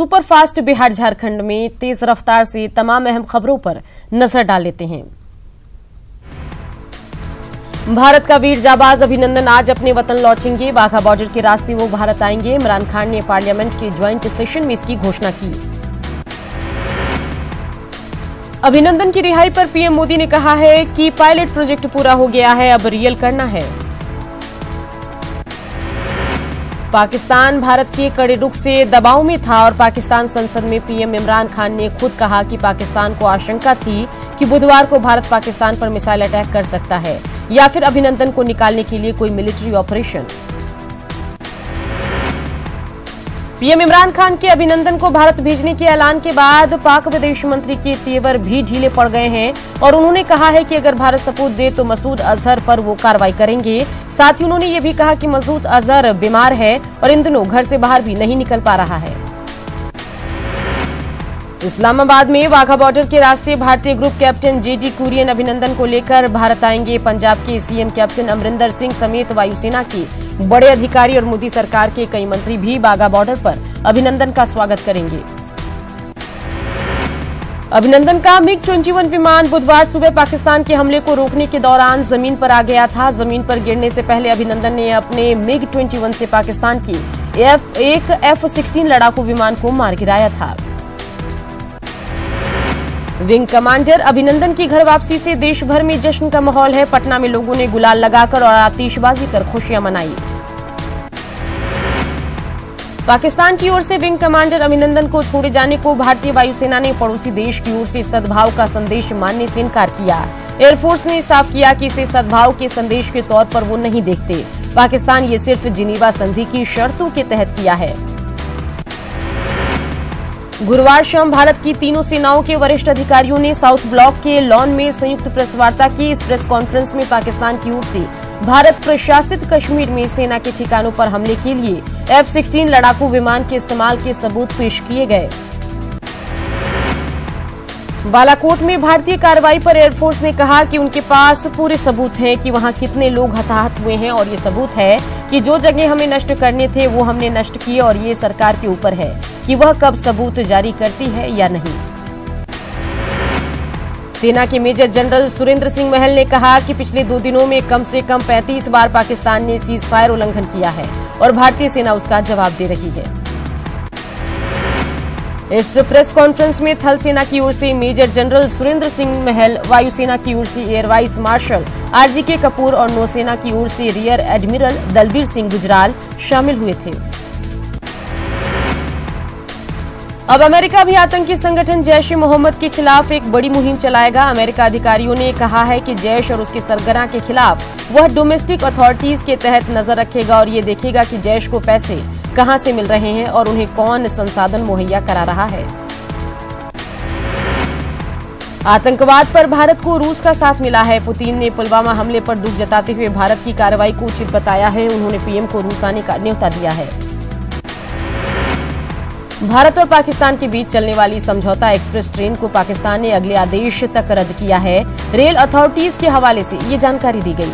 Superfast Bihar Jharkhand में तेज रफ्तार से तमाम अहम खबरों पर नजर डाल लेते हैं। भारत का वीर जाबाज अभिनंदन आज अपने वतन लौटेंगे। वाघा बॉर्डर के रास्ते वो भारत आएंगे। इमरान खान ने पार्लियामेंट के ज्वाइंट सेशन में इसकी घोषणा की। अभिनंदन की रिहाई पर पीएम मोदी ने कहा है कि पायलट प्रोजेक्ट पूरा हो गया है, अब रियल करना है। पाकिस्तान भारत के कड़े रुख से दबाव में था और पाकिस्तान संसद में पीएम इमरान खान ने खुद कहा कि पाकिस्तान को आशंका थी कि बुधवार को भारत पाकिस्तान पर मिसाइल अटैक कर सकता है या फिर अभिनंदन को निकालने के लिए कोई military operation. PM Imran Khan के अभिनंदन को भारत भेजने के ऐलान के बाद पाक विदेश मंत्री के तेवर भी ढीले पड़ गए हैं और उन्होंने कहा है कि अगर भारत सबूत दे तो मसूद अजहर पर वो कार्रवाई करेंगे। साथ ही उन्होंने ये भी कहा कि मसूद अजहर बीमार है और इन दिनों घर से बाहर भी नहीं निकल पा रहा है। इस्लामाबाद में वाघा बॉर्डर के रास्ते भारतीय ग्रुप कैप्टन जेडी कुरियन अभिनंदन को लेकर भारत आएंगे। पंजाब के सीएम कैप्टन अमरिंदर सिंह समेत वायुसेना के बड़े अधिकारी और मोदी सरकार के कई मंत्री भी वाघा बॉर्डर पर अभिनंदन का स्वागत करेंगे। अभिनंदन का MiG-21 विमान बुधवार सुबह पाकिस्तान के हमले को रोकने के दौरान जमीन पर आ गया था। जमीन पर गिरने से पहले अभिनंदन ने अपने MiG-21 से पाकिस्तान की एक F-16 लड़ाकू विमान को मार गिराया था। विंग कमांडर अभिनंदन की घर वापसी से देश भर में जश्न का माहौल है। पटना में लोगों ने गुलाल लगाकर और आतिशबाजी कर खुशियां मनाई। पाकिस्तान की ओर से विंग कमांडर अभिनंदन को छोड़े जाने को भारतीय वायुसेना ने पड़ोसी देश की ओर से सद्भाव का संदेश मानने से इनकार किया। एयरफोर्स ने साफ किया कि इसे सद्भाव के संदेश के तौर पर वो नहीं देखते। पाकिस्तान ये सिर्फ जिनीवा संधि की शर्तों के तहत किया है। गुरुवार शाम भारत की तीनों सेनाओं के वरिष्ठ अधिकारियों ने साउथ ब्लॉक के लॉन में संयुक्त प्रेस वार्ता की। इस प्रेस कॉन्फ्रेंस में पाकिस्तान की ओर से भारत प्रशासित कश्मीर में सेना के ठिकानों पर हमले के लिए F-16 लड़ाकू विमान के इस्तेमाल के सबूत पेश किए गए। बालाकोट में भारतीय कार्रवाई पर एयरफोर्स ने कहा कि उनके पास पूरे सबूत हैं कि वहां कितने लोग हताहत हुए हैं और ये सबूत है कि जो जगह हमें नष्ट करने थे वो हमने नष्ट किए और ये सरकार के ऊपर है कि वह कब सबूत जारी करती है या नहीं। सेना के मेजर जनरल सुरेंद्र सिंह महल ने कहा कि पिछले 2 दिनों में कम से कम 35 बार पाकिस्तान ने सीज फायर उल्लंघन किया है और भारतीय सेना उसका जवाब दे रही है। इस प्रेस कॉन्फ्रेंस में थल सेना की ओर से मेजर जनरल सुरेंद्र सिंह महल, वायुसेना की ओर से air vice marshal RGK Kapoor और नौसेना की ओर से रियर एडमिरल दलबीर सिंह गुजराल शामिल हुए थे। अब अमेरिका भी आतंकी संगठन जैश-ए-मोहम्मद के खिलाफ एक बड़ी मुहिम चलाएगा। अमेरिका अधिकारियों ने कहा है कि जैश और उसके सरगना के खिलाफ वह डोमेस्टिक अथॉरिटीज के तहत नजर रखेगा और ये देखेगा कि जैश को पैसे कहां से मिल रहे हैं और उन्हें कौन संसाधन मुहैया करा रहा है। आतंकवाद पर भारत को रूस का साथ मिला है। पुतिन ने पुलवामा हमले पर दुख जताते हुए भारत की कार्रवाई को उचित बताया है। उन्होंने पीएम को रूस आने का न्योता दिया है। भारत और पाकिस्तान के बीच चलने वाली समझौता एक्सप्रेस ट्रेन को पाकिस्तान ने अगले आदेश तक रद्द किया है। रेल अथॉरिटीज के हवाले से ये जानकारी दी गई।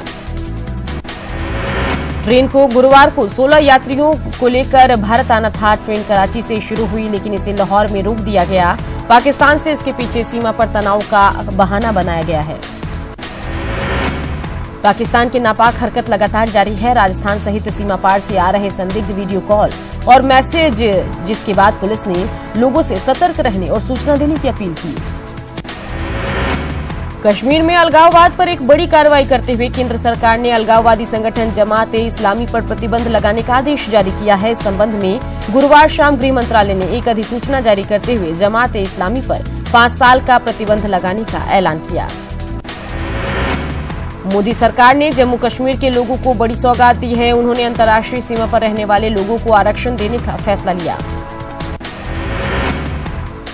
ट्रेन को गुरुवार को 16 यात्रियों को लेकर भारत आना था। ट्रेन कराची से शुरू हुई लेकिन इसे लाहौर में रोक दिया गया। पाकिस्तान से इसके पीछे सीमा पर तनाव का बहाना बनाया गया है। पाकिस्तान की नापाक हरकत लगातार जारी है। राजस्थान सहित सीमा पार से आ रहे संदिग्ध वीडियो कॉल और मैसेज, जिसके बाद पुलिस ने लोगों से सतर्क रहने और सूचना देने की अपील की। कश्मीर में अलगाववाद पर एक बड़ी कार्रवाई करते हुए केंद्र सरकार ने अलगाववादी संगठन जमात-ए-इस्लामी पर प्रतिबंध लगाने का आदेश जारी किया है। इस संबंध में गुरुवार शाम गृह मंत्रालय ने एक अधिसूचना जारी करते हुए जमात-ए-इस्लामी पर 5 साल का प्रतिबंध लगाने का ऐलान किया। मोदी सरकार ने जम्मू कश्मीर के लोगों को बड़ी सौगात दी है। उन्होंने अंतर्राष्ट्रीय सीमा पर रहने वाले लोगों को आरक्षण देने का फैसला लिया।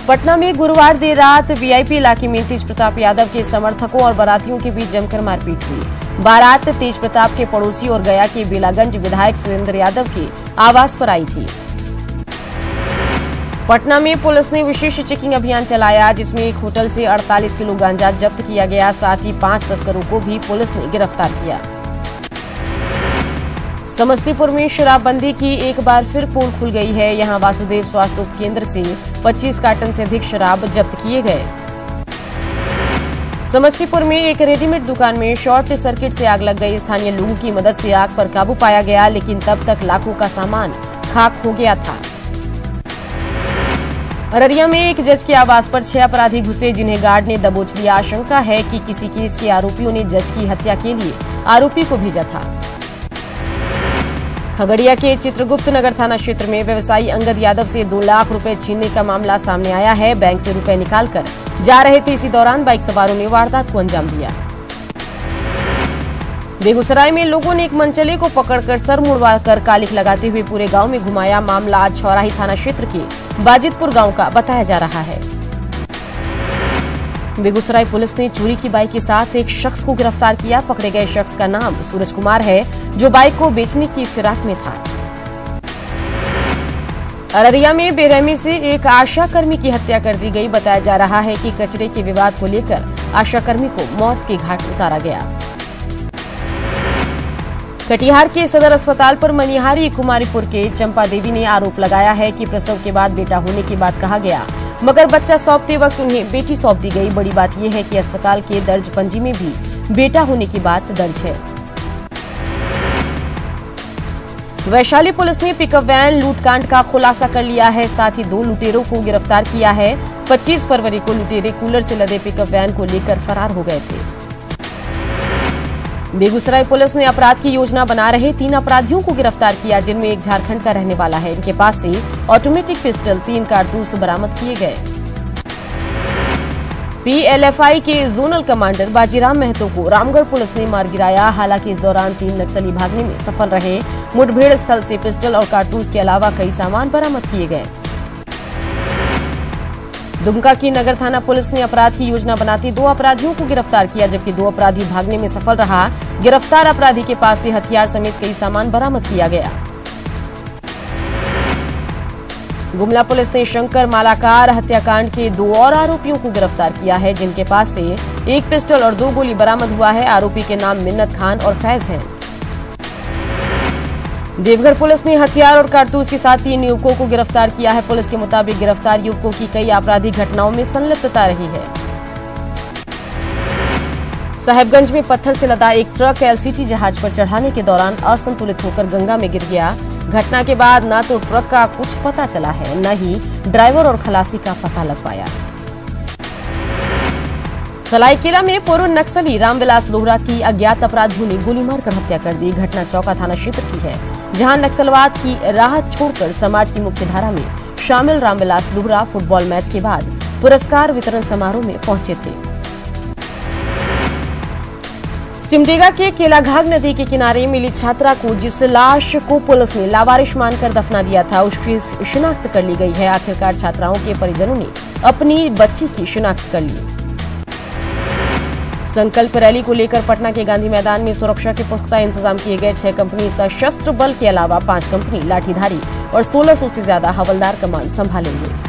पटना में गुरुवार देर रात VIP इलाके में तेज प्रताप यादव के समर्थकों और बारातियों के बीच जमकर मारपीट हुई। बारात तेज प्रताप के पड़ोसी और गया के बेलागंज विधायक सुरेंद्र यादव के आवास पर आई थी। पटना में पुलिस ने विशेष चेकिंग अभियान चलाया जिसमें एक होटल से 48 किलो गांजा जब्त किया गया। साथ ही 5 तस्करों को भी पुलिस ने गिरफ्तार किया। समस्तीपुर में शराबबंदी की एक बार फिर पोल खुल गई है। यहां वासुदेव स्वास्थ्य उप केंद्र से 25 कार्टन से अधिक शराब जब्त किए गए। समस्तीपुर में एक रेडीमेड दुकान में शॉर्ट सर्किट से आग लग गई। स्थानीय लोगों की मदद से आग पर काबू पाया गया, लेकिन तब तक लाखों का सामान खाक हो गया था। अररिया में एक जज के आवास पर 6 अपराधी घुसे, जिन्हें गार्ड ने दबोच लिया। आशंका है कि किसी केस के आरोपियों ने जज की हत्या के लिए आरोपी को भेजा था। खगड़िया के चित्रगुप्त नगर थाना क्षेत्र में व्यवसायी अंगद यादव से 2 लाख रुपए छीनने का मामला सामने आया है। बैंक से रुपए निकालकर जा रहे थे, इसी दौरान बाइक सवारों ने वारदात को अंजाम दिया। बेगूसराय में लोगों ने एक मनचले को पकड़कर सर मुड़वाकर कालिख लगाते हुए पूरे गांव में घुमाया। मामला आज छौराही थाना क्षेत्र के बाजितपुर गांव का बताया जा रहा है। बेगूसराय पुलिस ने चोरी की बाइक के साथ एक शख्स को गिरफ्तार किया। पकड़े गए शख्स का नाम सूरज कुमार है, जो बाइक को बेचने की फिराक में था। अररिया में बेरहमी से एक आशा कर्मी की हत्या कर दी गई। बताया जा रहा है कि कचरे के विवाद को लेकर आशा कर्मी को मौत के घाट उतारा गया। कटिहार के सदर अस्पताल पर मनिहारी कुमारीपुर के चंपा देवी ने आरोप लगाया है कि प्रसव के बाद बेटा होने की बात कहा गया, मगर बच्चा सौंपते वक्त उन्हें बेटी सौंप दी गई। बड़ी बात यह है कि अस्पताल के दर्ज पंजी में भी बेटा होने की बात दर्ज है। वैशाली पुलिस ने पिकअप वैन लूटकांड का खुलासा कर लिया है, साथ ही 2 लुटेरों को गिरफ्तार किया है। 25 फरवरी को लुटेरे कूलर से लदे पिकअप वैन को लेकर फरार हो गए थे। बेगूसराय पुलिस ने अपराध की योजना बना रहे 3 अपराधियों को गिरफ्तार किया, जिनमें एक झारखंड का रहने वाला है। इनके पास से ऑटोमेटिक पिस्टल 3 कारतूस बरामद किए गए। पीएलएफआई के जोनल कमांडर बाजीराम महतो को रामगढ़ पुलिस ने मार गिराया। हालांकि इस दौरान 3 नक्सली भागने में सफल रहे। मुठभेड़ स्थल से पिस्टल और कारतूस के अलावा कई सामान बरामद किए गए। दुमका की नगर थाना पुलिस ने अपराध की योजना बनाती 2 अपराधियों को गिरफ्तार किया, जबकि 2 अपराधी भागने में सफल रहा। गिरफ्तार अपराधी के पास से हथियार समेत कई सामान बरामद किया गया। गुमला पुलिस ने शंकर मालाकार हत्याकांड के 2 और आरोपियों को गिरफ्तार किया है, जिनके पास से 1 पिस्टल और 2 गोली बरामद हुआ है। आरोपी के नाम मिन्नत खान और फैज हैं। देवघर पुलिस ने हथियार और कारतूस के साथ 3 युवकों को गिरफ्तार किया है। पुलिस के मुताबिक गिरफ्तार युवकों की कई आपराधिक घटनाओं में संलिप्तता रही है। साहेबगंज में पत्थर से लदा एक ट्रक एलसीटी जहाज पर चढ़ाने के दौरान असंतुलित होकर गंगा में गिर गया। घटना के बाद न तो ट्रक का कुछ पता चला है, न ही ड्राइवर और खलासी का पता लग पाया। सलाईकेला में पूर्व नक्सली रामविलास लोहरा की अज्ञात अपराधियों ने गोली मारकर हत्या कर दी। घटना चौका थाना क्षेत्र की है, जहां नक्सलवाद की राह छोड़कर समाज की मुख्य धारा में शामिल रामविलास लोहरा फुटबॉल मैच के बाद पुरस्कार वितरण समारोह में पहुंचे थे। सिमडेगा के केलाघाग नदी के किनारे मिली छात्रा को, जिस लाश को पुलिस ने लावारिश मानकर दफना दिया था, उसकी शिनाख्त कर ली गई है। आखिरकार छात्राओं के परिजनों ने अपनी बच्ची की शिनाख्त कर ली। संकल्प रैली को लेकर पटना के गांधी मैदान में सुरक्षा के पुख्ता इंतजाम किए गए। 6 कंपनी सशस्त्र बल के अलावा 5 कंपनी लाठीधारी और 1600 से ज्यादा हवलदार कमान संभालेंगे।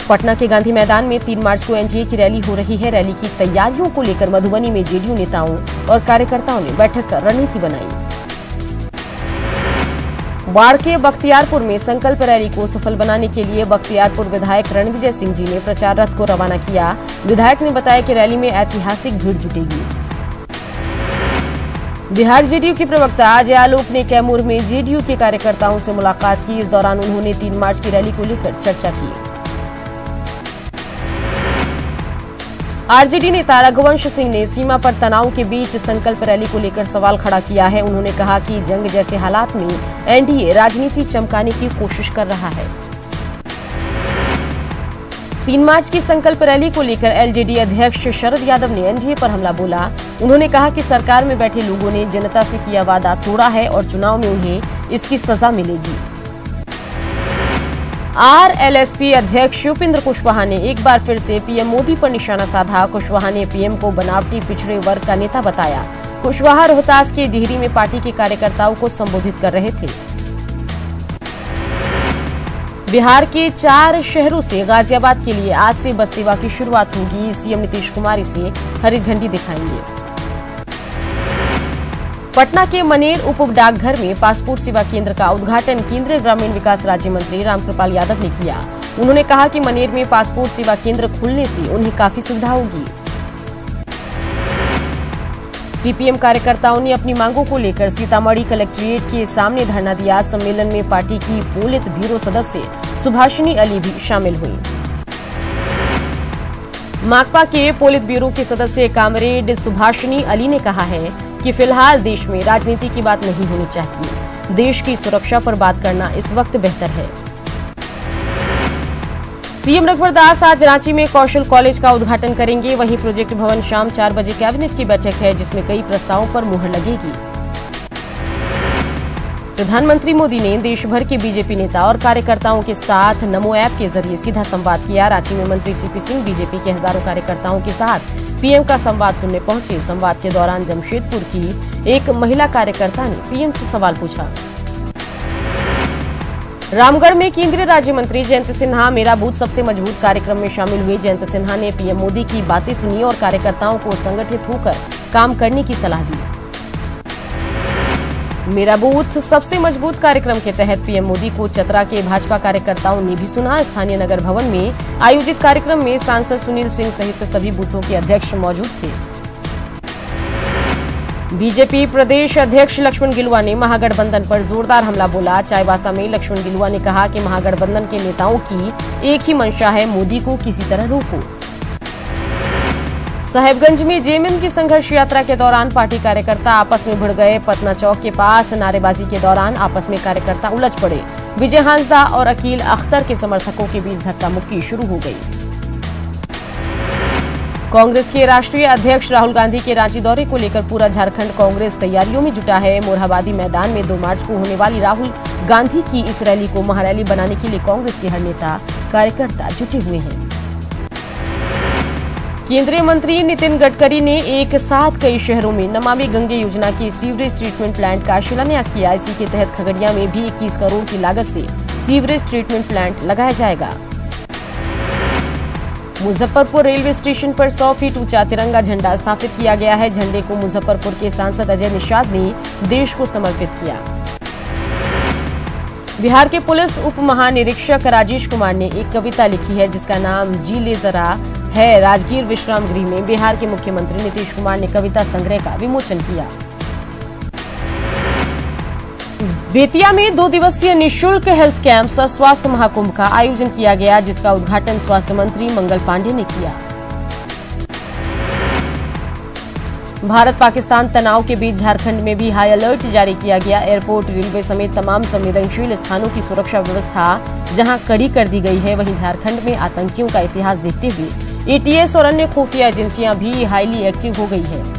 पटना के गांधी मैदान में 3 मार्च को एनडीए की रैली हो रही है। रैली की तैयारियों को लेकर मधुबनी में जेडीयू नेताओं और कार्यकर्ताओं ने बैठक कर रणनीति बनाई। बाढ़ के बख्तियारपुर में संकल्प रैली को सफल बनाने के लिए बख्तियारपुर विधायक रणविजय सिंह जी ने प्रचार रथ को रवाना किया। विधायक ने बताया कि रैली में ऐतिहासिक भीड़ जुटेगी। बिहार जेडीयू के प्रवक्ता अजय आलोक ने कैमूर में जेडीयू के कार्यकर्ताओं से मुलाकात की। इस दौरान उन्होंने 3 मार्च की रैली को लेकर चर्चा की। आरजेडी नेता रघुवंश सिंह ने सीमा पर तनाव के बीच संकल्प रैली को लेकर सवाल खड़ा किया है। उन्होंने कहा कि जंग जैसे हालात में एनडीए राजनीति चमकाने की कोशिश कर रहा है। 3 मार्च की संकल्प रैली को लेकर एलजेडी अध्यक्ष शरद यादव ने एनडीए पर हमला बोला। उन्होंने कहा कि सरकार में बैठे लोगों ने जनता से किया वादा तोड़ा है और चुनाव में उन्हें इसकी सजा मिलेगी। आरएलएसपी अध्यक्ष उपेंद्र कुशवाहा ने एक बार फिर से पीएम मोदी पर निशाना साधा। कुशवाहा ने पीएम को बनावटी पिछड़े वर्ग का नेता बताया। कुशवाहा रोहतास के डिहरी में पार्टी के कार्यकर्ताओं को संबोधित कर रहे थे। बिहार के 4 शहरों से गाजियाबाद के लिए आज से बस सेवा की शुरुआत होगी। सीएम नीतीश कुमार इसे हरी झंडी दिखाएंगे। पटना के मनेर उप डाकघर में पासपोर्ट सेवा केंद्र का उद्घाटन केंद्रीय ग्रामीण विकास राज्य मंत्री रामकृपाल यादव ने किया। उन्होंने कहा कि मनेर में पासपोर्ट सेवा केंद्र खुलने से उन्हें काफी सुविधा होगी। सीपीएम कार्यकर्ताओं ने अपनी मांगों को लेकर सीतामढ़ी कलेक्ट्रेट के सामने धरना दिया। सम्मेलन में पार्टी की पोलित ब्यूरो सदस्य सुभाषिनी अली भी शामिल हुई। माकपा के पोलित ब्यूरो के सदस्य कामरेड सुभाषिनी अली ने कहा है कि फिलहाल देश में राजनीति की बात नहीं होनी चाहिए। देश की सुरक्षा पर बात करना इस वक्त बेहतर है। सीएम रघुवर दास आज रांची में कौशल कॉलेज का उद्घाटन करेंगे। वहीं प्रोजेक्ट भवन शाम 4 बजे कैबिनेट की बैठक है, जिसमें कई प्रस्तावों पर मुहर लगेगी। प्रधानमंत्री मोदी ने देश भर के बीजेपी नेता और कार्यकर्ताओं के साथ नमो ऐप के जरिए सीधा संवाद किया। रांची में मंत्री सीपी सिंह बीजेपी के हजारों कार्यकर्ताओं के साथ पीएम का संवाद सुनने पहुंचे। संवाद के दौरान जमशेदपुर की एक महिला कार्यकर्ता ने पीएम से सवाल पूछा। रामगढ़ में केंद्रीय राज्य मंत्री जयंत सिन्हा मेरा बूथ सबसे मजबूत कार्यक्रम में शामिल हुए। जयंत सिन्हा ने पीएम मोदी की बातें सुनी और कार्यकर्ताओं को संगठित होकर काम करने की सलाह दी। मेरा बूथ सबसे मजबूत कार्यक्रम के तहत पीएम मोदी को चतरा के भाजपा कार्यकर्ताओं ने भी सुना। स्थानीय नगर भवन में आयोजित कार्यक्रम में सांसद सुनील सिंह सहित सभी बूथों के अध्यक्ष मौजूद थे। बीजेपी प्रदेश अध्यक्ष लक्ष्मण गिलुआ ने महागठबंधन पर जोरदार हमला बोला। चाईबासा में लक्ष्मण गिलुआ ने कहा कि महागठबंधन के नेताओं की एक ही मंशा है, मोदी को किसी तरह रोको। साहेबगंज में जेएमएम की संघर्ष यात्रा के दौरान पार्टी कार्यकर्ता आपस में भिड़ गए। पटना चौक के पास नारेबाजी के दौरान आपस में कार्यकर्ता उलझ पड़े। विजय हांसदा और अकील अख्तर के समर्थकों के बीच धक्का मुक्की शुरू हो गई। कांग्रेस के राष्ट्रीय अध्यक्ष राहुल गांधी के रांची दौरे को लेकर पूरा झारखंड कांग्रेस तैयारियों में जुटा है। मोरहाबादी मैदान में 2 मार्च को होने वाली राहुल गांधी की इस रैली को महारैली बनाने के लिए कांग्रेस के हर नेता कार्यकर्ता जुटे हुए हैं। केंद्रीय मंत्री नितिन गडकरी ने एक साथ कई शहरों में नमामि गंगे योजना के सीवरेज ट्रीटमेंट प्लांट का शिलान्यास किया। इसी के तहत खगड़िया में भी 21 करोड़ की लागत से सीवरेज ट्रीटमेंट प्लांट लगाया जाएगा। मुजफ्फरपुर रेलवे स्टेशन पर 100 फीट ऊंचा तिरंगा झंडा स्थापित किया गया है। झंडे को मुजफ्फरपुर के सांसद अजय निषाद ने देश को समर्पित किया। बिहार के पुलिस उप महानिरीक्षक राजेश कुमार ने एक कविता लिखी है, जिसका नाम जी ले जरा है। राजगीर विश्राम गृह में बिहार के मुख्यमंत्री नीतीश कुमार ने कविता संग्रह का विमोचन किया। बेतिया में 2 दिवसीय निःशुल्क हेल्थ कैंप सह स्वास्थ्य महाकुंभ का आयोजन किया गया, जिसका उद्घाटन स्वास्थ्य मंत्री मंगल पांडे ने किया। भारत पाकिस्तान तनाव के बीच झारखंड में भी हाई अलर्ट जारी किया गया। एयरपोर्ट, रेलवे समेत तमाम संवेदनशील स्थानों की सुरक्षा व्यवस्था जहां कड़ी कर दी गई है, वहीं झारखंड में आतंकियों का इतिहास देखते हुए एटीएस और अन्य खुफिया एजेंसियां भी हाईली एक्टिव हो गई है।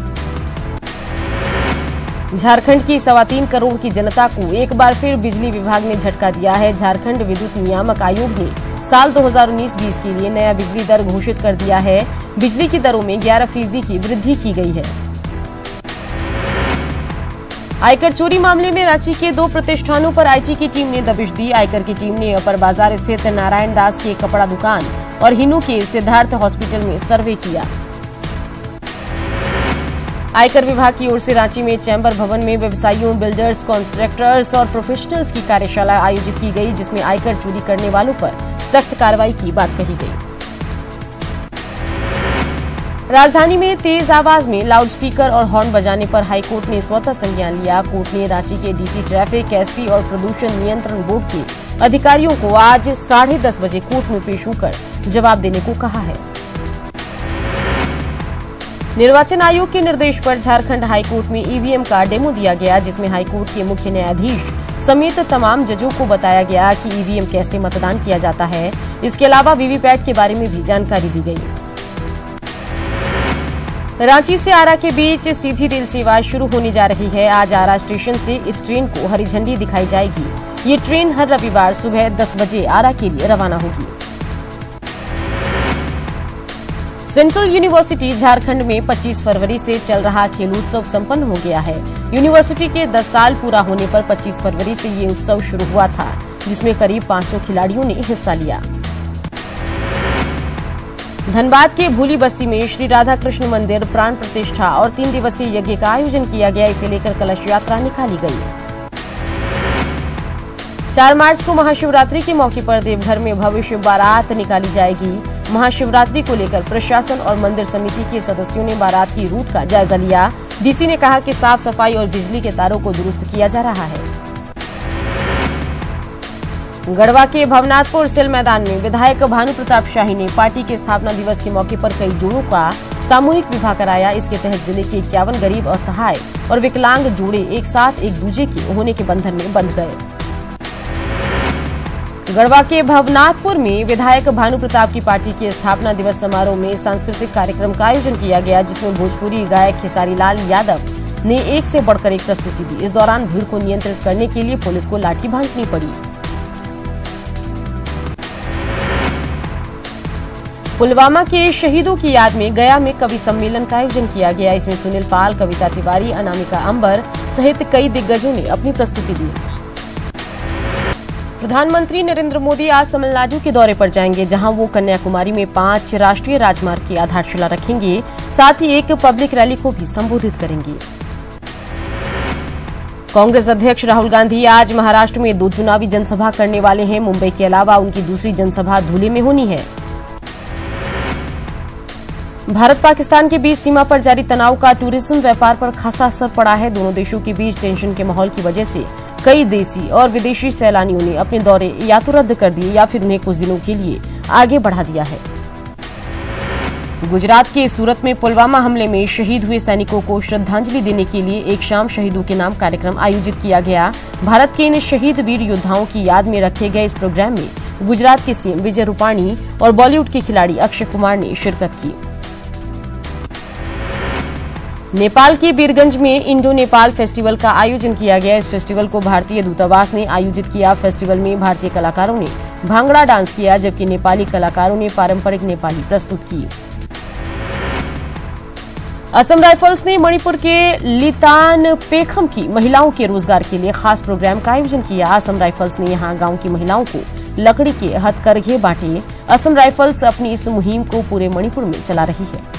झारखंड की 3.25 करोड़ की जनता को एक बार फिर बिजली विभाग ने झटका दिया है। झारखंड विद्युत नियामक आयोग ने साल 2019-20 के लिए नया बिजली दर घोषित कर दिया है। बिजली की दरों में 11% की वृद्धि की गई है। आयकर चोरी मामले में रांची के 2 प्रतिष्ठानों पर आईटी की टीम ने दबिश दी। आयकर की टीम ने अपर बाजार स्थित नारायण दास के कपड़ा दुकान और हिनू के सिद्धार्थ हॉस्पिटल में सर्वे किया। आयकर विभाग की ओर से रांची में चैम्बर भवन में व्यवसायियों, बिल्डर्स, कॉन्ट्रैक्टर्स और प्रोफेशनल्स की कार्यशाला आयोजित की गई, जिसमें आयकर चोरी करने वालों पर सख्त कार्रवाई की बात कही गई। राजधानी में तेज आवाज में लाउडस्पीकर और हॉर्न बजाने पर हाईकोर्ट ने स्वतः संज्ञान लिया। कोर्ट ने रांची के डीसी ट्रैफिक, एसपी और प्रदूषण नियंत्रण बोर्ड के अधिकारियों को आज 10:30 बजे कोर्ट में पेश होकर जवाब देने को कहा है। निर्वाचन आयोग के निर्देश पर झारखंड हाईकोर्ट में ईवीएम का डेमो दिया गया, जिसमें हाईकोर्ट के मुख्य न्यायाधीश समेत तमाम जजों को बताया गया कि ईवीएम कैसे मतदान किया जाता है। इसके अलावा वीवीपैट के बारे में भी जानकारी दी गई। रांची से आरा के बीच सीधी रेल सेवा शुरू होने जा रही है। आज आरा स्टेशन से इस ट्रेन को हरी झंडी दिखाई जाएगी। ये ट्रेन हर रविवार सुबह 10 बजे आरा के लिए रवाना होगी। सेंट्रल यूनिवर्सिटी झारखंड में 25 फरवरी से चल रहा खेल उत्सव संपन्न हो गया है। यूनिवर्सिटी के 10 साल पूरा होने पर 25 फरवरी से ये उत्सव शुरू हुआ था, जिसमें करीब 500 खिलाड़ियों ने हिस्सा लिया। धनबाद के भूली बस्ती में श्री राधा कृष्ण मंदिर प्राण प्रतिष्ठा और 3 दिवसीय यज्ञ का आयोजन किया गया। इसे लेकर कलश यात्रा निकाली गई। 4 मार्च को महाशिवरात्रि के मौके पर देवघर में भव्य शिव बारात निकाली जाएगी। महाशिवरात्रि को लेकर प्रशासन और मंदिर समिति के सदस्यों ने बारात की रूट का जायजा लिया। डीसी ने कहा कि साफ सफाई और बिजली के तारों को दुरुस्त किया जा रहा है। गढ़वा के भवनाथपुर सेल मैदान में विधायक भानु प्रताप शाही ने पार्टी के स्थापना दिवस के मौके पर कई जोड़ों का सामूहिक विवाह कराया। इसके तहत जिले के 51 गरीब, असहाय और विकलांग जोड़े एक साथ एक दूजे के होने के बंधन में बंध गए। गढ़वा के भवनाथपुर में विधायक भानु प्रताप की पार्टी के स्थापना दिवस समारोह में सांस्कृतिक कार्यक्रम का आयोजन किया गया, जिसमें भोजपुरी गायक खेसारी लाल यादव ने एक से बढ़कर एक प्रस्तुति दी। इस दौरान भीड़ को नियंत्रित करने के लिए पुलिस को लाठी भांजनी पड़ी। पुलवामा के शहीदों की याद में गया में कवि सम्मेलन का आयोजन किया गया। इसमें सुनील पाल, कविता तिवारी, अनामिका अंबर सहित कई दिग्गजों ने अपनी प्रस्तुति दी। प्रधानमंत्री नरेंद्र मोदी आज तमिलनाडु के दौरे पर जाएंगे, जहां वो कन्याकुमारी में 5 राष्ट्रीय राजमार्ग की आधारशिला रखेंगे। साथ ही एक पब्लिक रैली को भी संबोधित करेंगे। कांग्रेस अध्यक्ष राहुल गांधी आज महाराष्ट्र में 2 चुनावी जनसभा करने वाले हैं। मुंबई के अलावा उनकी दूसरी जनसभा धुले में होनी है। भारत पाकिस्तान के बीच सीमा पर जारी तनाव का टूरिज्म व्यापार पर खासा असर पड़ा है। दोनों देशों के बीच टेंशन के माहौल की वजह से कई देसी और विदेशी सैलानियों ने अपने दौरे या तो रद्द कर दिए या फिर उन्हें कुछ दिनों के लिए आगे बढ़ा दिया है। गुजरात के सूरत में पुलवामा हमले में शहीद हुए सैनिकों को श्रद्धांजलि देने के लिए एक शाम शहीदों के नाम कार्यक्रम आयोजित किया गया। भारत के इन शहीद वीर योद्धाओं की याद में रखे गए इस प्रोग्राम में गुजरात के सीएम विजय रूपाणी और बॉलीवुड के खिलाड़ी अक्षय कुमार ने शिरकत की। नेपाल के बीरगंज में इंडो नेपाल फेस्टिवल का आयोजन किया गया। इस फेस्टिवल को भारतीय दूतावास ने आयोजित किया। फेस्टिवल में भारतीय कलाकारों ने भांगड़ा डांस किया, जबकि नेपाली कलाकारों ने पारंपरिक नेपाली प्रस्तुत की। असम राइफल्स ने मणिपुर के लितान पेखम की महिलाओं के रोजगार के लिए खास प्रोग्राम का आयोजन किया। असम राइफल्स ने यहां गांव की महिलाओं को लकड़ी के हथकरघे बांटे। असम राइफल्स अपनी इस मुहिम को पूरे मणिपुर में चला रही है।